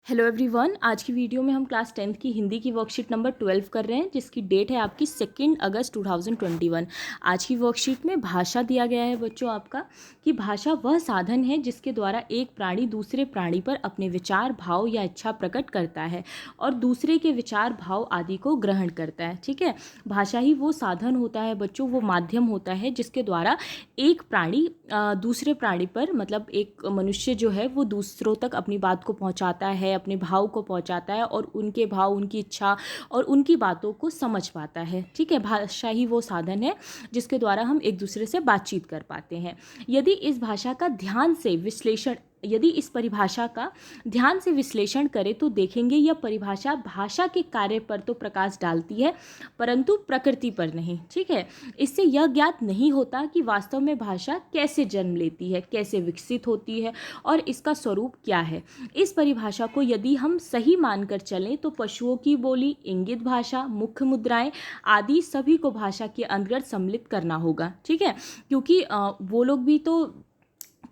Hello everyone, आज की video में हम क्लास 10th की हिंदी की वर्कशीट नंबर 12 कर रहे हैं, जिसकी डेट है आपकी 2 अगस्त 2021। आज की वर्कशीट में भाषा दिया गया है बच्चों आपका कि भाषा वह साधन है जिसके द्वारा एक प्राणी दूसरे प्राणी पर अपने विचार, भाव या इच्छा प्रकट करता है और दूसरे के विचार, भाव आदि को ग्रहण करता है। ठीक है, भाषा ही वो साधन होता है बच्चों, वो माध्यम होता है जिसके द्वारा एक प्राणी दूसरे प्राणी पर, मतलब एक मनुष्य जो है वो दूसरों तक अपनी बात को पहुंचाता है, अपने भाव को पहुंचाता है और उनके भाव, उनकी इच्छा और उनकी बातों को समझ पाता है। ठीक है, भाषा ही वो साधन है जिसके द्वारा हम एक दूसरे से बातचीत कर पाते हैं। यदि इस परिभाषा का ध्यान से विश्लेषण करें तो देखेंगे यह परिभाषा भाषा के कार्य पर तो प्रकाश डालती है परंतु प्रकृति पर नहीं। ठीक है, इससे यह ज्ञात नहीं होता कि वास्तव में भाषा कैसे जन्म लेती है, कैसे विकसित होती है और इसका स्वरूप क्या है। इस परिभाषा को यदि हम सही मानकर चलें तो पशुओं की बोली, इंगित भाषा, मुख्य मुद्राएं आदि सभी को भाषा के अंतर्गत सम्मिलित करना होगा। ठीक है, क्योंकि वो लोग भी तो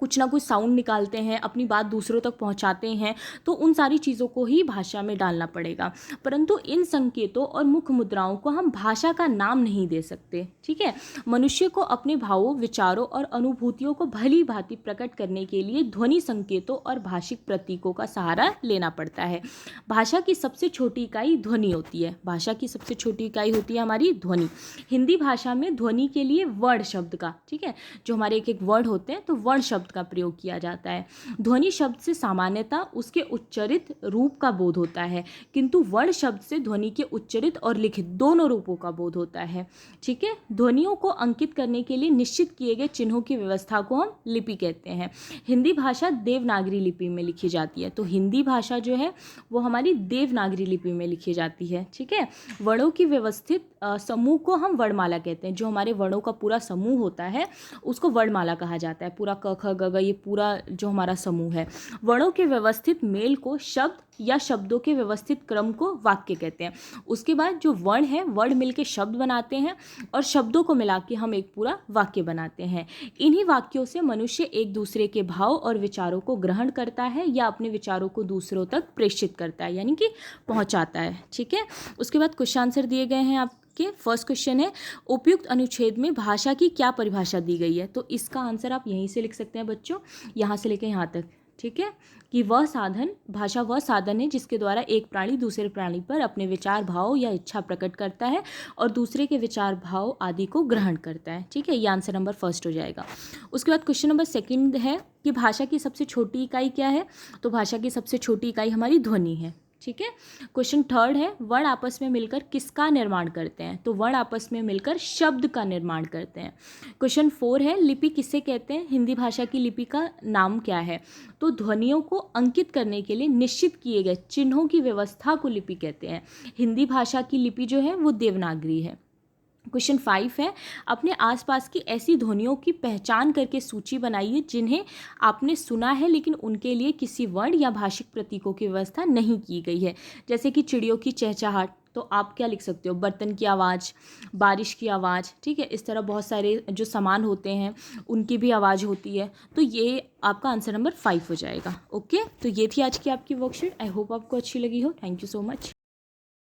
कुछ ना कुछ साउंड निकालते हैं, अपनी बात दूसरों तक पहुंचाते हैं, तो उन सारी चीज़ों को ही भाषा में डालना पड़ेगा। परंतु इन संकेतों और मुख्य मुद्राओं को हम भाषा का नाम नहीं दे सकते। ठीक है, मनुष्य को अपने भावों, विचारों और अनुभूतियों को भली भांति प्रकट करने के लिए ध्वनि संकेतों और भाषिक प्रतीकों का सहारा लेना पड़ता है। भाषा की सबसे छोटी इकाई ध्वनि होती है। भाषा की सबसे छोटी इकाई होती है हमारी ध्वनि। हिंदी भाषा में ध्वनि के लिए वर्ण शब्द का, ठीक है, जो हमारे एक एक वर्ड होते हैं तो वर्ण शब्द का प्रयोग किया जाता है। ध्वनि शब्द से सामान्यतः उसके उच्चरित रूप का बोध होता है, किंतु वर्ण शब्द से ध्वनि के उच्चरित और लिखित दोनों रूपों का बोध होता है। ठीक है, ध्वनियों को अंकित करने के लिए निश्चित किए गए चिन्हों की व्यवस्था को हम लिपि कहते हैं। हिंदी भाषा देवनागरी लिपि में लिखी जाती है, तो हिंदी भाषा जो है वो हमारी देवनागरी लिपि में लिखी जाती है। ठीक है, वर्णों की व्यवस्थित समूह को हम वर्णमाला कहते हैं। जो हमारे वर्णों का पूरा समूह होता है उसको वर्णमाला कहा जाता है। पूरा क ख ग घ, ये पूरा जो हमारा समूह है। वर्णों के व्यवस्थित मेल को शब्द या शब्दों के व्यवस्थित क्रम को वाक्य कहते हैं। उसके बाद जो वर्ण है, वर्ण मिलके शब्द बनाते हैं और शब्दों को मिला के हम एक पूरा वाक्य बनाते हैं। इन्हीं वाक्यों से मनुष्य एक दूसरे के भाव और विचारों को ग्रहण करता है या अपने विचारों को दूसरों तक प्रेषित करता है, यानी कि पहुंचाता है। ठीक है, उसके बाद क्वेश्चन आंसर दिए गए हैं आपके। फर्स्ट क्वेश्चन है, उपयुक्त अनुच्छेद में भाषा की क्या परिभाषा दी गई है? तो इसका आंसर आप यहीं से लिख सकते हैं बच्चों, यहाँ से लेकर यहाँ तक। ठीक है, कि भाषा वह साधन है जिसके द्वारा एक प्राणी दूसरे प्राणी पर अपने विचार, भाव या इच्छा प्रकट करता है और दूसरे के विचार, भाव आदि को ग्रहण करता है। ठीक है, ये आंसर नंबर फर्स्ट हो जाएगा। उसके बाद क्वेश्चन नंबर सेकंड है कि भाषा की सबसे छोटी इकाई क्या है? तो भाषा की सबसे छोटी इकाई हमारी ध्वनि है। ठीक है, क्वेश्चन थर्ड है, वर्ण आपस में मिलकर किसका निर्माण करते हैं? तो वर्ण आपस में मिलकर शब्द का निर्माण करते हैं। क्वेश्चन 4 है, लिपि किसे कहते हैं? हिंदी भाषा की लिपि का नाम क्या है? तो ध्वनियों को अंकित करने के लिए निश्चित किए गए चिन्हों की व्यवस्था को लिपि कहते हैं। हिंदी भाषा की लिपि जो है वो देवनागरी है। क्वेश्चन 5 है, अपने आसपास की ऐसी ध्वनियों की पहचान करके सूची बनाइए जिन्हें आपने सुना है लेकिन उनके लिए किसी वर्ण या भाषिक प्रतीकों की व्यवस्था नहीं की गई है। जैसे कि चिड़ियों की चहचहाट, तो आप क्या लिख सकते हो? बर्तन की आवाज़, बारिश की आवाज़। ठीक है, इस तरह बहुत सारे जो सामान होते हैं उनकी भी आवाज़ होती है। तो ये आपका आंसर नंबर 5 हो जाएगा। ओके, तो ये थी आज की आपकी वर्कशीट। आई होप आपको अच्छी लगी हो। Thank you so much.